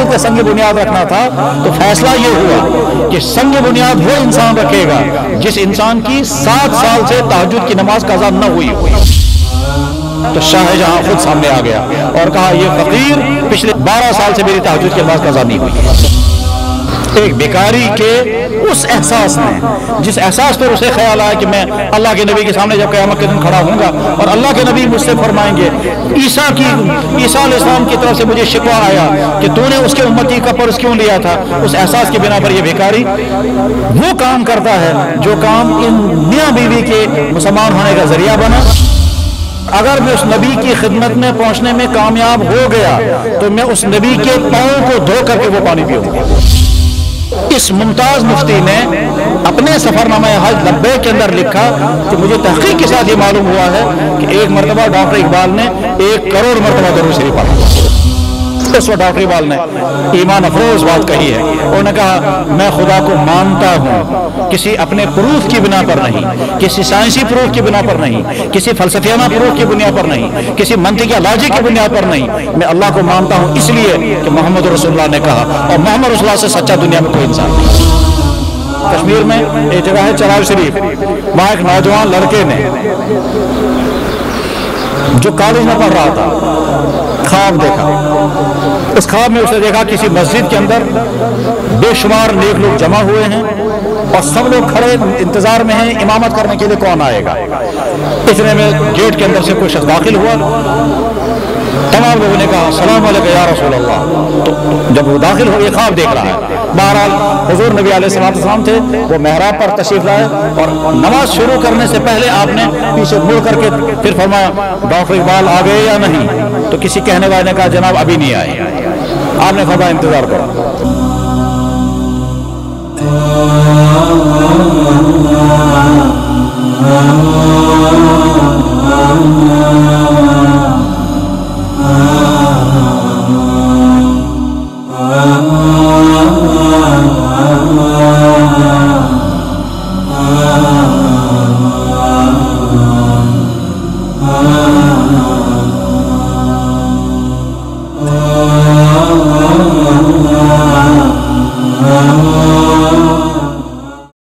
के संग बुनियाद रखना था, तो फैसला ये हुआ कि संग बुनियाद वो इंसान रखेगा जिस इंसान की 7 साल से तहज्जुद की नमाज कज़ा न हुई। तो शाहजहां खुद सामने आ गया और कहा, ये फकीर पिछले 12 साल से मेरी तहज्जुद की नमाज कज़ा नहीं हुई। एक बेकारी के उस एहसास में, जिस एहसास पर उसे ख्याल आया कि मैं अल्लाह के नबी के सामने जब क़यामत के दिन खड़ा होऊंगा और अल्लाह के नबी मुझसे फरमाएंगे, ईसा अलैहिस्सलाम की तरफ से मुझे शिकवा आया कि तूने उसके उम्मती का पर्स क्यों लिया था। उस एहसास के बिना पर यह बेकारी वो काम करता है जो काम इन मियाँ बीवी के मुसलमान होने का जरिया बना। अगर मैं उस नबी की खिदमत में पहुंचने में कामयाब हो गया तो मैं उस नबी के पाँव को धो करके वो पानी पीऊंगा। इस मुमताज मुफ्ती ने अपने सफरनामा हज लब्बे के अंदर लिखा कि मुझे तहकीक के साथ ये मालूम हुआ है कि एक मरतबा डॉक्टर इकबाल ने 1 करोड़ मरतबा दरूद शरीफ पढ़ा। उस वक्त डॉक्टर इकबाल ने ईमान अफरोज बात कही है। उन्होंने कहा, मैं खुदा को मानता हूँ, किसी अपने प्रूफ की बिना पर नहीं, किसी साइंसी प्रूफ की बिना पर नहीं, किसी फलसफियाना प्रूफ की बुनियाद पर नहीं, किसी मंतिक या लॉजिक की बुनियाद पर नहीं। मैं अल्लाह को मानता हूँ इसलिए कि मोहम्मद रसूलुल्लाह ने कहा, और मोहम्मद रसूलुल्लाह से सच्चा दुनिया में कोई इंसान नहीं। कश्मीर में एक जगह है चराग शरीफ, वहाँ एक नौजवान लड़के ने जो कॉलेज में पढ़ रहा था ख्वाब देखा। उस ख्वाब में उसने देखा किसी मस्जिद के अंदर बेशुमार नेक लोग जमा हुए हैं और सब लोग खड़े इंतजार में हैं इमामत करने के लिए कौन आएगा। इतने में गेट के अंदर से कोई शख्स दाखिल हुआ। तमाम लोगों ने कहा, अस्सलाम वालेकुम या रसूल अल्लाह। तो जब वो दाखिल हो, ये ख्वाब देख रहा है। बहरहाल हुजूर नबी अलैहिस्सलाम थे, वो मेहराब पर तशरीफ लाए और नमाज शुरू करने से पहले आपने पीछे मुड़ करके फिर फरमाया, डॉक्टर इकबाल आ गए या नहीं। तो किसी कहने वाले ने कहा, जनाब अभी नहीं आए। आपने फरमाया, इंतजार करो।